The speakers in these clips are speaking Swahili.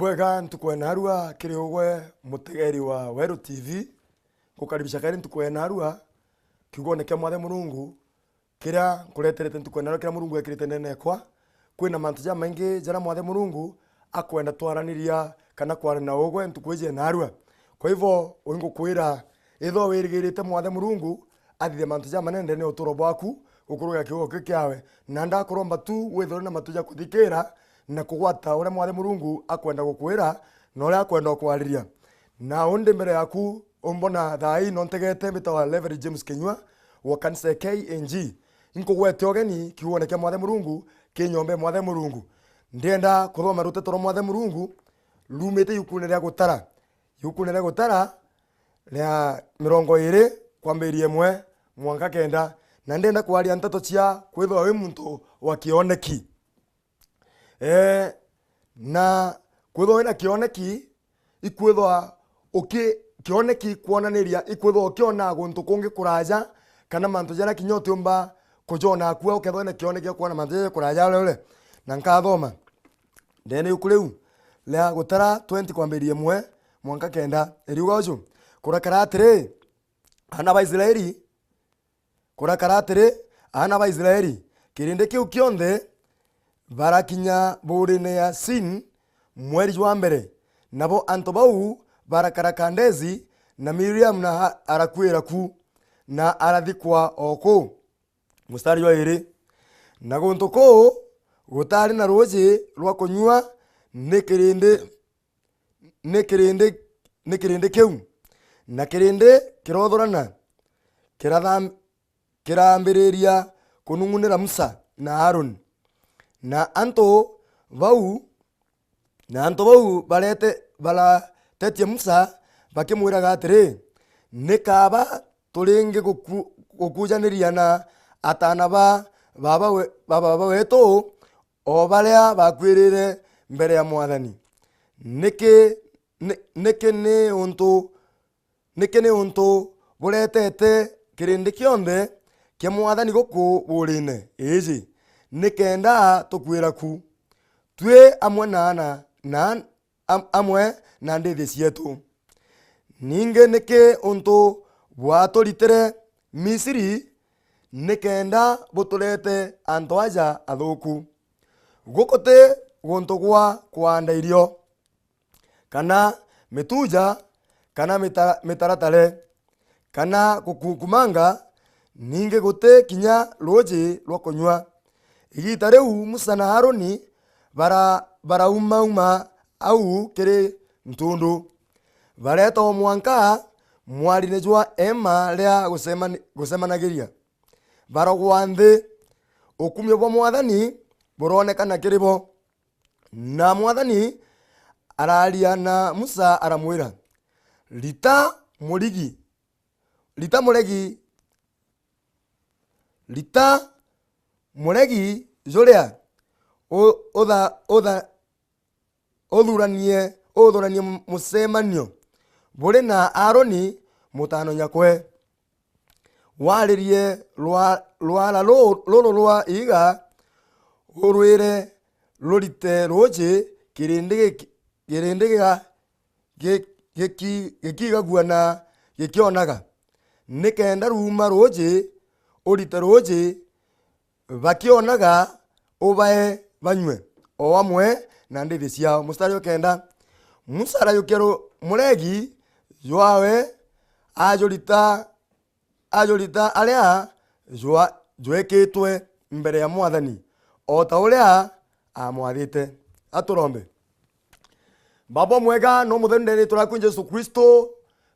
Ibwega ntukwenarua kiri ugwe mutegeri wa Weru TV gukaribisha kari ntukwenarua kigone kya mwathe Murungu kiria kureterete ntukwenarua kira Murungu ekirite nenekwa kwina mantu ja maingi jara mwathe Murungu akwenda twaraniria kana kwarana ugwe ntukweje narua. Kwa hivyo wingu kwira itho wirigirite mwathe Murungu athithe mantu ja manende ne uturo bwaku ukuruga kigo kyawe na ndakuromba tu withore na matuja kuthikira na kugwata ure mwathe Murungu akwenda gukwira na ure akwenda kwariria na unde mbere yaku umbona thai no ntegete bitawa Level James Kenywa wa kanisa KNG inkugwete ogeni kiwone kya mwathe Murungu kinyombe mwathe Murungu ndienda kuthoma ruteto rwa mwathe Murungu rumite yukunere gutara ya 20 kwambirie 1 mwanka kenda na ndenda kwaria nteto cia kwithwa wi muntu wa kioneki na kwithwa wina kioneki ikwithwa kioneki kuonaniria ikwithwa ukiona guntu kungi kuraja kana mantu jara kinyote umba kujona akua ukethwa na kioneki kuona mantu jara kuraja ule na nkathoma ndene yukureu la gutara 20 kwambirie 1 mwanka kenda eriugajo kurakara atiri ana ba Israeli kirinde kiu kionthe barakinya burine ya Sin mweri wa mbere nabo anto bau barakara Kandezi na Miriam na arakwira ku na arathikwa oko mustari wa iri na guntu ko gutari na roje rwa kunywa nikirinde kiu na kirinde kirothorana kirambiriria kunungunira Musa na Harun na anto bau balatetie Musa bakimwiraga atiri nikaba turinge gukujaniria na atana baba wetu o baria bakwirire mbere ya mwathani niki ni untu buretete kirindi kionthe kya mwathani guku burine iji nikenda tukwira ku twe amwe na ndithi cietu ninge niki untu bwaturitere Misiri nikenda buturete antu aja athuku gukote guntu gwa kwanda irio kana mituja kana mitaratare kana kukumanga ninge gute kinya roje rwa kunywa igita riu Musa na Haruni barauma au kiri ntundu bareto mwanka mwarine jwa ema ria gusemanagiria barogwa nthi ukumio bwa mwathani buronekana kiribo na mwathani araria na Musa aramwira lita muregi juria othuranie musemanio buri na Aroni mutano nyakwe waririe rwara rwa iga urwire rurite roje kirindiga gikigagua na gikionaga nikenda ruma roje urite roje bakionaga ubae banywe o amwe na ndithi ciao mustari ukenda Musa yukero muregi jwawe ajurita aria jwekitwe mbere ya mwathani o ta uria amwathite aturombe. Baba mwega no muthendere turakwinje Yesu Kristo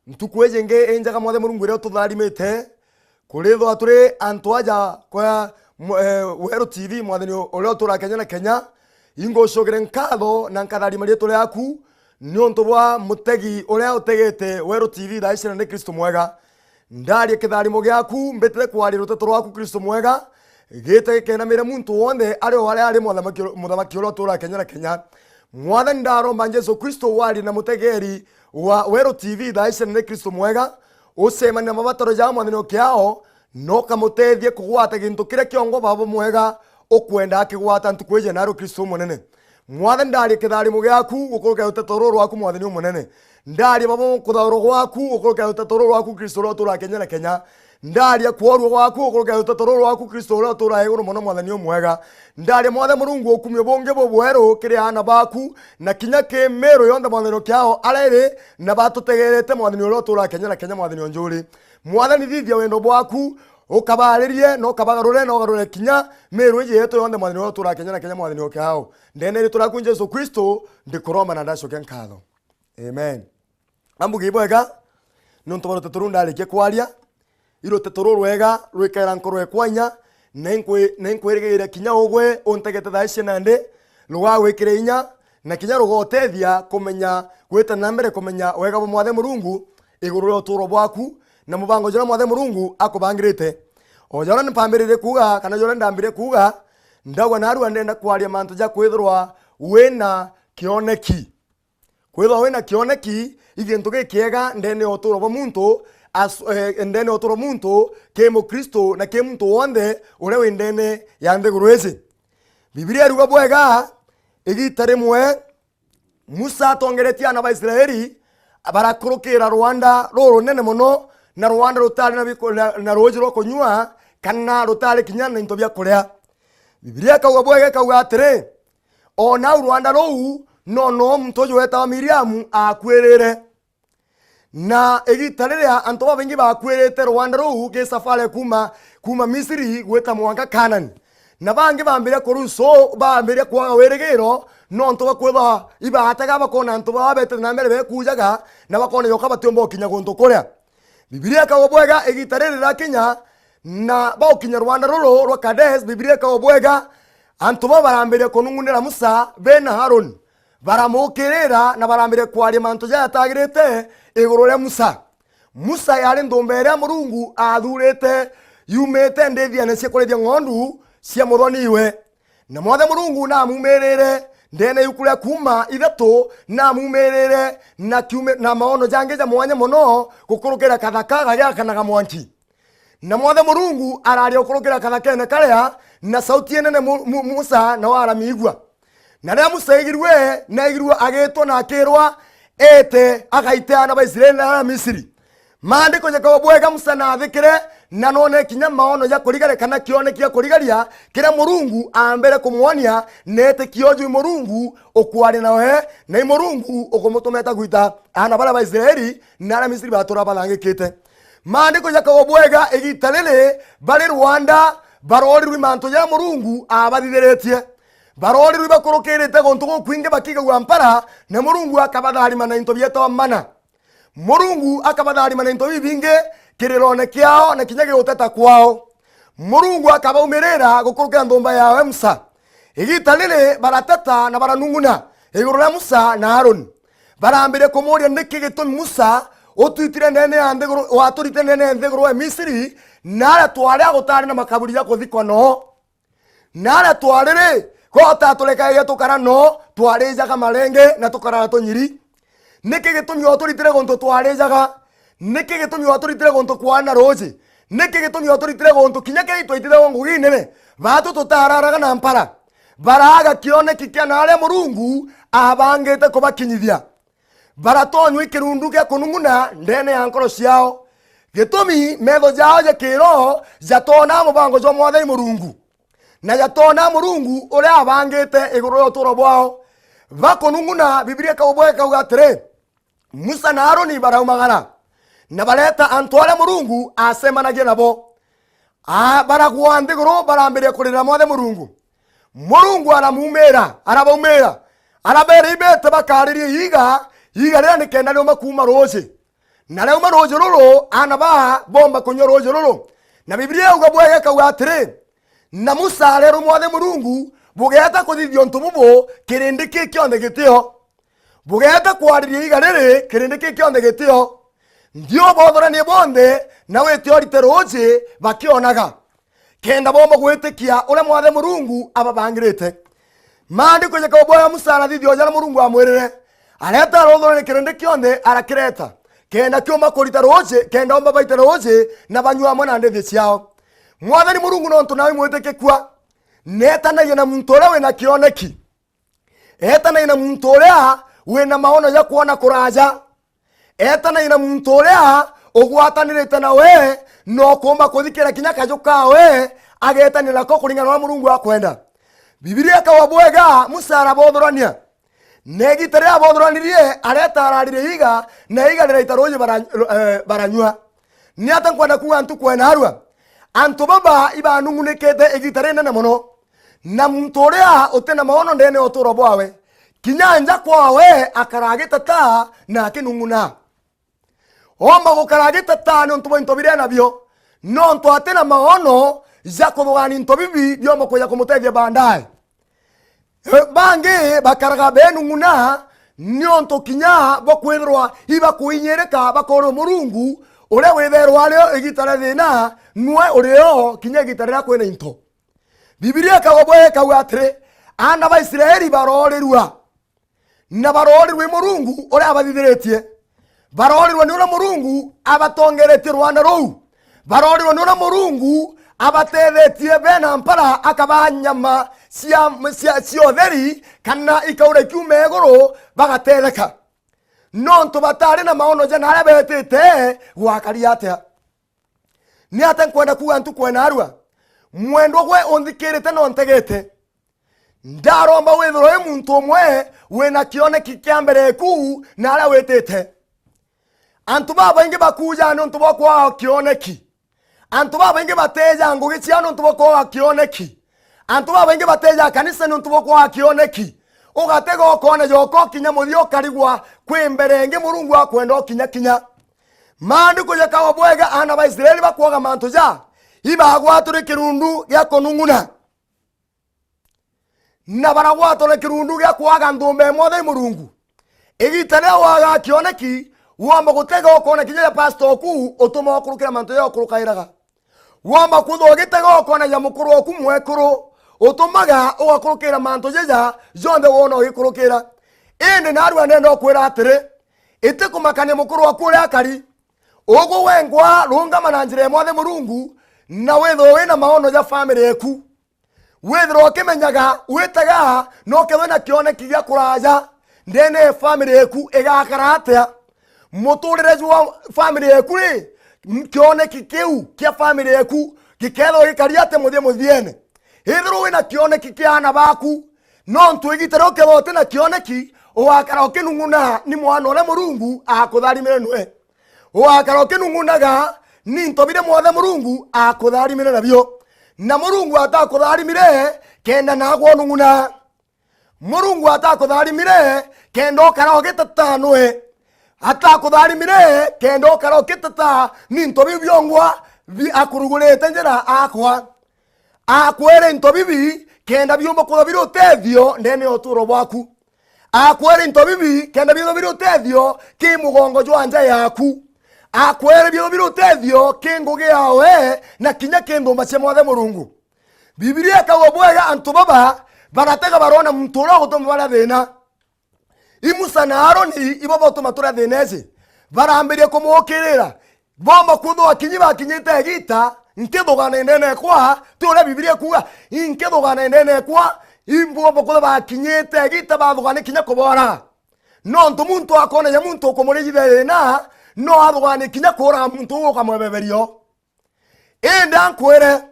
ntukwejenge enjaga mwathe Murungu ria tutharimite kurithwa aturi antu aja kwa Weru TV mwathani uria turakenya na Kenya ingocogere nkatho na nkatharima ria turi aku ni untu bwa mutegi uria utegete Weru TV thaicira ni Kristo mwega ndari kitharimo giaku mbetire kwari ruteto rwaku Kristo mwega gite kena mire muntu wonde ari muthamaki uria turakenya na Kenya mwathani ndaromba Yesu Kristo wari na mutegeri wa Weru TV thaicira ni Kristo mwega usemania mabataro ja mwathani kiao no kamutethie kugwata gintu kiria kiongo baba mwega ukwenda akigwata ntukweje naro Kristo munene mwathani ndari kitharimo giaku gukuruka utetoro rwaku mwathani umunene ndari babo kutharo gwaku gukuruka utetoro rwaku Kristo ro tura Kenya na Kenya ndari akworu gwaku gukuruka utetoro rwaku Kristo ro tura iguru muno mwathani umwega ndari mwathe Murungu ukumye bonge bobweru kiri ana baku na kinya ke mero yonda mwathani kyao arere na batutegerete mwathani ro tura Kenya na Kenya mwathani onjuri mwathani thithia wendo bwaku ukabaririe no kabagarure no garure kinya meru je yeto yonde mwathani ro tura Kenya na Kenya mwathani okao ndene ri tura ku Jesu Kristo ndikuroma na ndacoke nkatho amen ambugi bwega nonto baro teturunda arike kwaria iro tetoro rwega rwikera nkorwe kwanya nenkweregeire kinya ogwe ontegete thaishe nande rwa wikire inya na kinya rugotethia kumenya gwita na mbere kumenya wega bo mwathe Murungu iguru ro turo bwaku na mubango jora mwathe Murungu akubangirite ojora nipambirire kuga kana jora ndambire kuga ndagwa naru ndenda kwaria mantu ja kwithirwa wena kioneki kwithirwa wena kioneki igintu gikiega ndene oturo bo muntu ndene oturo muntu ke Mukristo na ke muntu wonde ure wendene yande guruezi Biblia ruga bwega igitare mwe Musa tongeretia na Baisraeli barakurukira Rwanda roro nene muno na Rwanda rutari na roji ro kunywa kana rutari kinyana into bya kuria Biblia kauga bwega kauga atire ona Rwanda rou no mtojo weta wa Miriamu akwirire na egitarira anto babengi bakwirite Rwanda rou ke safari kuma Misiri gweta mwanga Kanani na bangi bambire kuruso bambire kwa weregero no nto bakweba ibahataga bakona anto babete na mbere bekujaga na bakona yoka batombo kinya gonto korea Biblia kauga bwega egitarira Kenya na bao kinya Rwanda rolo rwa Kades Biblia kauga bwega anto barambire konungunira Musa bena Harun baramukirira na barambire kwaria manto ja yatagirite iguru ria Musa yari ndombere ya Murungu athurite yumete ndethia ne ciekorethia ngondu cia muthoni iwe na mwathe Murungu na mumerere ndene yukuria kuma ithatu na mumerere na kiume na maono jange ja mwanya muno gukurukira kathaka garia kanaga mwanki na mwathe Murungu araria gukurukira kathaka ne karia na sauti nene Musa na waramigwa na ria Musa igirwe na igirwe agetwo na akirwa ete agaita na Baisraeli na Misiri maandiko jakao bwega Musa na thikire na none kinya maono ya kurigare kana kionekia kurigaria kira Murungu ambere kumwonia nete kioju Murungu okwari nawe na Murungu okomutometa gwita ana bala Baisraeli na Misiri batora balangikite maandiko jakao bwega igitalele bali Rwanda barori rimanto ya Murungu abadhiretie barori ribakorokirete gonto kwinge bakiga gwampara na Murungu akabadhari mana into byeto mana Murungu akabadhari mana into bibinge kirirone kiao na kinyage uteta kwao Murungu akabaumerera gukurukira ndomba yawe Musa igitalile baratata na baranunguna iguru ya Musa na Harun barambire komoria ndiki gitumi Musa otwitire nene ande guru waturite nene ande guru Misiri nara tware agutari na makaburi ya kuthikwa no nara twarere ko tatuleka ya tukara no twarejaga marenge na tukara tonyiri niki gitumi oturitire gonto twarejaga niki gitumi oturitire gonto kwana roje niki gitumi oturitire gonto kinyake itwitire gongo ginene batu tutararaga na mpara baraga kione kikianale Murungu abangete kubakinyithia baratonywa ikirundu gya kununguna ndene ya nkoro ciao gitumi metho jao je kiro jatona mubango jo mwathe Murungu na jatona Murungu ule abangete iguru yo turo bwao bakununguna Biblia kaubwe kaugatire Musa na Haruni baraumagara na baleta antwale Murungu asemanagie nabo baragwa ndiguru barambire kurira mwathe Murungu aramumera arabaumera arabere ibete bakaririe iga ria nikenda leo makuma roje na leo maroje roro anaba bomba kunyo roje roro na Biblia ugabwega kaugatire na Musa rero mwathe Murungu bugeta kuthithio ntububo kirindi kionde gitio bugeta kwariria igarere kirindi kionde gitio ndio bothora ni bonde na wetiorite roje bakionaga kenda bomba gwetikia ule mwathe Murungu ababangirite maandiko jakabwa Musa na thithio jana Murungu amwirire areta rothora ni kirindi kionde arakireta kenda kioma kurita roje kenda omba baita roje na banywa mwana ndethi ciao mwathani Murungu no ntunawe mweteke kwa netanagia na muntu ura wina kioneki etana ina muntu uria wina maono ya kuona kuraja, etana ina muntu uria ugwatanirite nawe no kumba kuthikira kinya kaju kawe agetanira ko kuringana na Murungu akwenda. Biblia kawabwega musara bothorania negitare abothoranirie aretararire iga na iga riraitaroje baranywa ni atankwenda kuwa antu kwena harua antu baba ibanungunikete igitare nene muno na muntu uria utena maono ndene oturo bwawe kinyanja kwawe akaragita ta na kinunguna omba gukaragita ta no ntubo intobire nabyo no ntu atena maono za kuthugani ntobibi byo kuya kumutethia bandaye bangi bakaraga benunguna nyonto kinya bokwirwa iba kuinyereka bakoro Murungu ule wetherwa leo igitara thina nwe ureo kinya gitarira kwena into. Biblia kagobwe kawatre ana ba Israeli barorirwa na barorirwe Murungu ule abathithiretie barorirwa ni ule Murungu abatongeretie Rwanda rou barorirwa ni ule Murungu abatethetie bena mpara akabanyama siotheri kana ikaure kiume iguru bagatetheka nontu batari na maono jana aria betete gwakaria atia ni ata nkwenda kuga ntu kwena harua mwendo gwe unthikirite no ntegete ndaromba withiro muntu umwe wina kioneki kia mbere ku na aria wetete antu baba ingi bakuja nontu bokwa kioneki antu baba ingi bateja ngugi cia nontu bokwa kioneki antu baba ingi bateja kanisa nontu bokwa kioneki ugatega okone joko kinya muthio karigwa kwimbere ngi Murungu akwenda kinya kinya maandiko yakawa bwega ana ba Israeli bakwaga mantu ja ibagwature kirundu gya konunguna na baragwature kirundu gya kwaga ndumbe mothe Murungu igitane waga kioneki wamba gutega okone kinya pastor ku utuma okurukira mantu yo kurukairaga wamba kuthogitega okone ya mukuru oku mwekuru utumaga ugakurukira mantu jeja jonde wono ikurukira indi narwa nendo kwira atire ite kumakania mukuru wakure akari ugo wengwa runga mananjire mothe Murungu na wetho wina maono ya family eku wethro kimenyaga witaga no kethena kione kigia kuraja ndene family eku igakaratea muturire jwa family eku ri kione kikiu kia family eku giketho gikariate muthiene hithiro wina kioneki kiana baku no ntwigitero kethote na kioneki uwakara ukinunguna ni mwana ule Murungu akutharimire nwe uwakara ukinungunaga ni ntobire mothe Murungu akutharimire nabyo na Murungu atakutharimire kenda nagwo nunguna Murungu atakutharimire kenda okara ogitata nwe atakutharimire kenda okara ogitata ni ntobi byongwa akurugurete njira akwa akwere ntobibi kenda byomba kuthobira utethio ndene oturo bwaku akwere ntobibi kenda byomba utethio ki mugongo jwanja yaku akwere byomba utethio kingugi yawe na kinya kendo mache mothe Murungu. Biblia kawabwega antu baba baratega barona muturo gutuma bara thina Musa na Haroni ibo botuma tura thinezi barambirie kumukirira bomba kuthwa kinyi bakinyite gita nkethogana nene kwa tore Biblia kuga nkethogana nene kwa imbo bokole bakinyite gita bathogana kinya kubora no ntu muntu akona ya muntu kumurigire na no athogana kinya kura muntu ukamwebeberio enda nkwere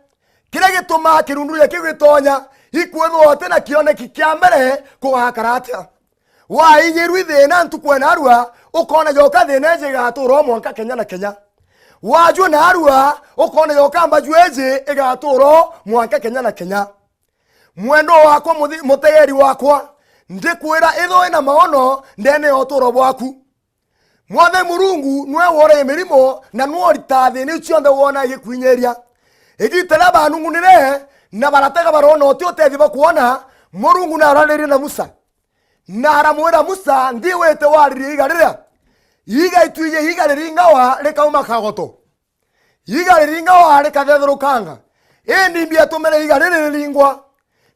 kira gituma kirundu ya kigitonya ikwetho tena kione kikia mbere kugakarata wa inyiru thina ntu kwena arua ukona yoka thina njega turo mwanka Kenya na Kenya waju na arua ukona yoka mbajweje igaturo mwanka Kenya na Kenya mwendo wako mutegeri wakwa ndikwira itho ina maono ndene oturo bwaku mwathe Murungu nwe wore emirimo na nwe ritathi ni cionde wona gikwinyeria igitera banungunire na baratega barona oti otethi bakuona Murungu na arariri na Musa na aramwira Musa ndi wete wariri igarira iga ituije iga riringawa rekauma kagoto iga riringawa rekathethrukanga endi mbia tumere iga riringwa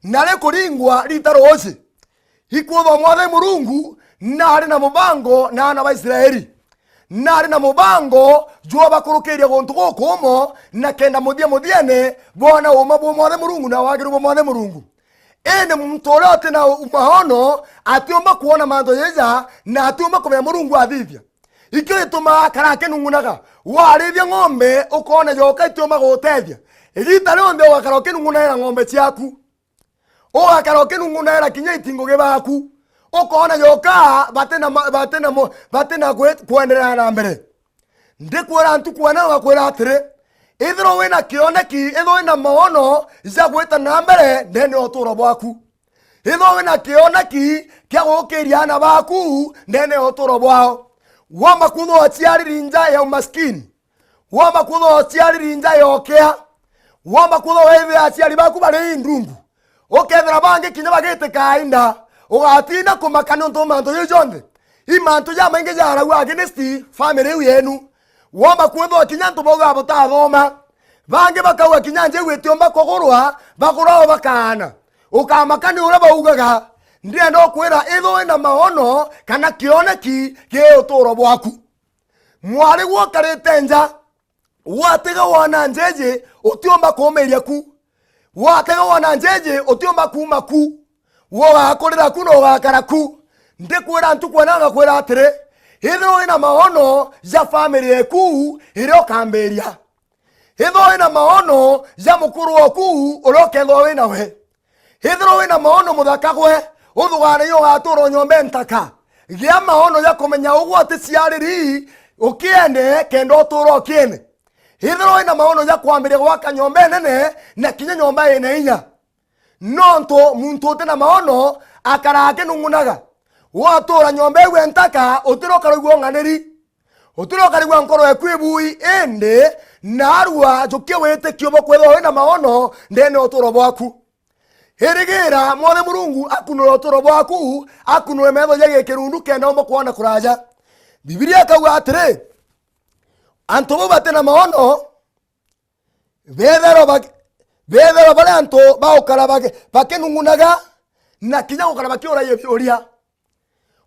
na rekuringwa ritarozi ikwotho mwathe Murungu na ari na mubango na ana ba Israeli na ari na mubango jwa bakurukiria gontu gokumo na kenda muthiene bona uma bo mwathe Murungu na wagiru bo mwathe Murungu ene muntu uria atina mahono atiumba kuona manto yeja na atiumba kumenya Murungu athithia ikyo gituma karake nungunaga warithia ng'ombe ukona yoka itiumba gutethia igita rionthe ugakaroke nungunaira ng'ombe ciaku ugakaroke nungunaira kinya itingo gibaku ukona yoka batena kwenderera na mbere ndikwira ntu kuona gakwira atiri ithiro wina kioneki ithiro wina maono za gwita na mbere ndene oturo bwaku ithiro wina kioneki kia gukiria na baku ndene oturo bwao wama kutho aciariri nja ya umaskini wama kutho aciariri nja ya okea wama kutho wewe aciari baku bari ndungu ukethera bangi kinya bagite kainda ugatina kumakana nto manto yonthe imanto ya mainge jara wa against family yenu wama kutho kinya nto boga botathoma bangi bakauga kinya nje gwitiomba kugurwa bagurao bakana ukamakani ura baugaga ndiye ndo kwira itho ina maono kana kioneki ge uturo bwaku mwari gwokarite nja watega wana njeje utiomba kumeria ku watega wana njeje utiomba kuma ku woga akorera kuno gakara ku ndikwira ntu kwanaga kwira atire itho ina maono ya family eku iro kamberia itho ina maono ya mukuru oku uroketho wina we itho wina maono muthakagwe uthugana yo gaturo nyombe ntaka gia maono ya kumenya ugwate ciariri ukiende kendo turo kiene ithiro ina maono ya kwambiria gwaka nyombe nene na kinya nyomba ina inya nonto muntu tena maono akarake nungunaga watura nyombe we ntaka utiro karugwo nganeri utiro karugwo nkoro ekwibui ende narua jukie wete kiobo kwetho ina maono ndene uturo bwaku herigira mwothe Murungu akunura uturo bwaku akunure metho yege kirundu kenda omba kuona kuraja Biblia kauga atire anto bo batena maono bethero bale anto baokara bakenungunaga na kinya gukara bakiora yebioria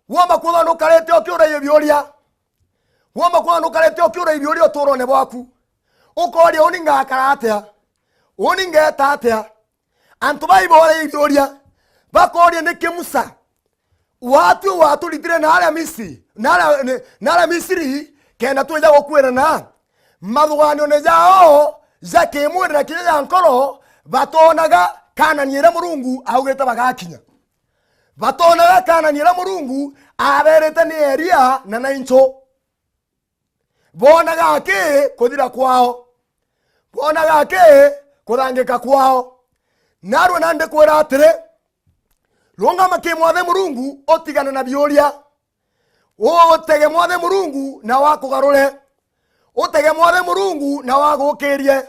wamba kuthana no karete okiora yebioria wamba kuthana no karete okiora yebioria uturo ne bwaku ukoria uninga karatea uninga tatea anto baibora yebioria bakoria ne kemusa watu litire na ala Misiri kenda tuja gokwira na mathugano ne jao zake mwira kinya nkoro batonaga kana nyira Murungu augeta bagakinya batonaga kana nyira Murungu aberete ni eria na naincho bonaga ke kuthira kwao bonaga ke kuthangika kwao narwo nande kwira atire longa make mwathe Murungu otigana na bioria utege mwathe Murungu na wakugarure utege mwathe Murungu na wagukirie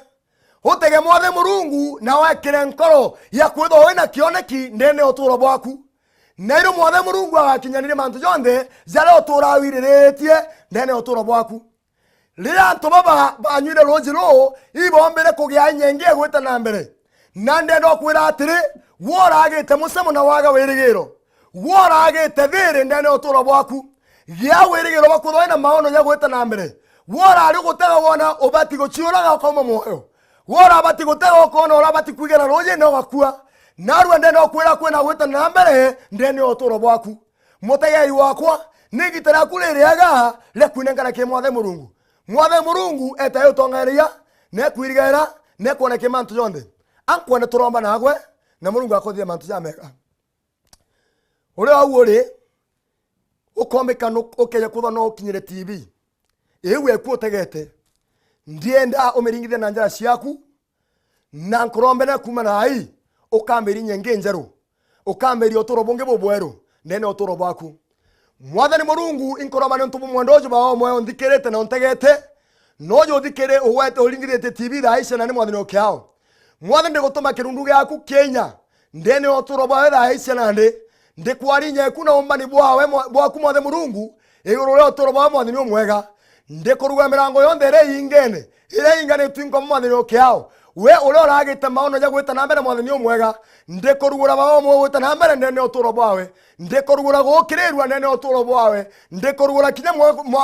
utege mwathe Murungu na wakire nkoro ya kwitho wina kioneki ndene uturo bwaku nairo mwathe Murungu agakinyanire mantu jonthe jare utura wiriritie ndene uturo bwaku rira antu baba banywire rojiro ibombere kugia nyenge gwita na mbere nande ndo kwira atiri woragite musemo na waga wirigiro woragite thiri ndene uturo bwaku gia wirigiro bakutho ina maono ya gwita na mbere wora ri gutega wona obati guciuraga ukoma moyo wora bati gutega ukona ora bati kwigera roje no gakua narwa ndene okwira kwena gwita na mbere ndene uturo bwaku mutegei wakwa nigitara kuliriaga lekwinengana ke mwathe Murungu etayo tongeria ne kwirigera ne kuona ke mantu jonde ankwana turomba nagwe na Murungu akothia mantu ja mega uri awuri ukomeka ukeya kutha no kinyire TV ewe kuotegete ndienda umiringithe na njara ciaku na nkurombe na kuma na ai ukambiri nyenge njeru ukambiri uturo bunge bobweru nene uturo bwaku mwathani Murungu inkoroma ne ntubu mwandojo bawo moyo ndikirete na ontegete nojo ndikire uwete uringithete TV thaisha na ni mwathani okiao mwathani gutuma kirundu gyaku Kenya ndene uturo bwa thaisha na ndikwari nyeku na umbani bwaku mwathe Murungu iguru ria uturo bwa mwathani omwega ndikuruga mirango yonthe ire ingane twinko mwathani okiao we uri uragite maono ya gwita na mbere mwathani omwega ndikurugura bawo mwo gwita na mbere ndene uturo bwawe ndikorugura gukirerwa nene oturo bwawe ndikorugura kinya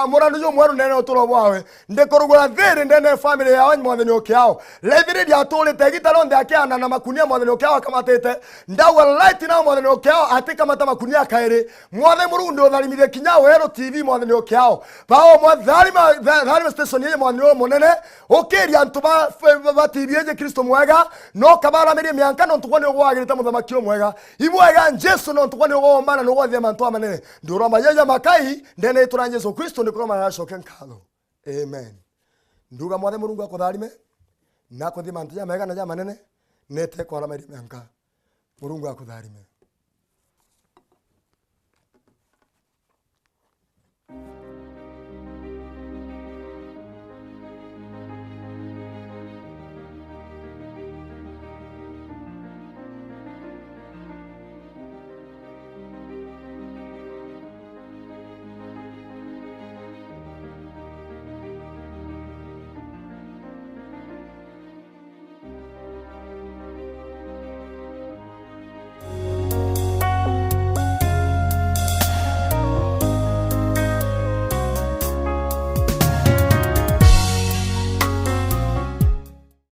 murano jo mwaru nene oturo bwawe ndikorugura thiri ndene family yawe mwathani okiao levire dia tole tegitaro ndakiana na makunia mwathani okiao kamatete ndawa light na mwathani okiao atika mata makunia kaire mwathani murundi otharimire kinya wero TV mwathani okiao bao mwathani station ye mwathani monene okiria ntuba ba TV ye Kristo mwega no kabara miri mianka no tukwane ogwagirite muthamaki omwega imwega Jesu no tukwane ogomana no gwathia mantu amanene nduroma yeya makai ndene itura Jesu Kristo ndikuroma yacoke nkatho amen nduga mwathe Murungu akutharime na kuthi mantu ya mega na ya manene nete kwara miri mianka Murungu akutharime.